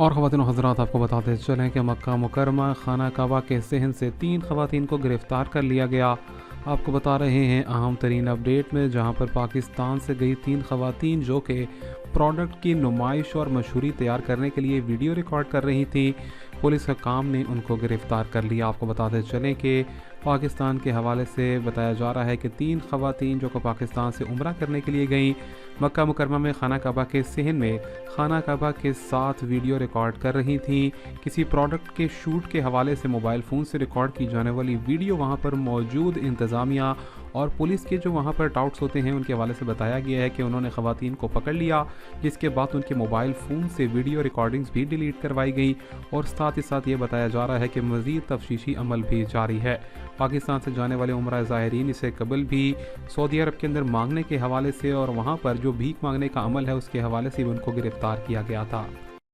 اور خواتین و حضرات آپ کو بتاتے چلیں کہ مکہ مکرمہ خانہ کعبہ کے صحن سے 3 خواتین کو گرفتار کر لیا گیا۔ آپ کو بتا رہے ہیں اہم ترین اپڈیٹ میں، جہاں پر پاکستان سے گئی 3 خواتین جو کہ پروڈکٹ کی نمائش اور مشہوری تیار کرنے کے لیے ویڈیو ریکارڈ کر رہی تھیں، پولیس حکام نے ان کو گرفتار کر لیا۔ آپ کو بتاتے چلیں کہ پاکستان کے حوالے سے بتایا جا رہا ہے کہ 3 خواتین جو کہ پاکستان سے عمرہ کرنے کے لیے گئیں، مکہ مکرمہ میں خانہ کعبہ کے صحن میں خانہ کعبہ کے ساتھ ویڈیو ریکارڈ کر رہی تھیں۔ کسی پروڈکٹ کے شوٹ کے حوالے سے موبائل فون سے ریکارڈ کی جانے والی ویڈیو وہاں پر موجود انتظامیہ اور پولیس کے جو وہاں پر ڈاؤٹس ہوتے ہیں ان کے حوالے سے بتایا گیا ہے کہ انہوں نے خواتین کو پکڑ لیا، جس کے بعد ان کے موبائل فون سے ویڈیو ریکارڈنگز بھی ڈیلیٹ کروائی گئی، اور ساتھ ہی ساتھ یہ بتایا جا رہا ہے کہ مزید تفتیشی عمل بھی جاری ہے۔ پاکستان سے جانے والے عمرہ زائرین اسے قبل بھی سعودی عرب کے اندر مانگنے کے حوالے سے اور وہاں پر جو بھیک مانگنے کا عمل ہے اس کے حوالے سے بھی ان کو گرفتار کیا گیا تھا۔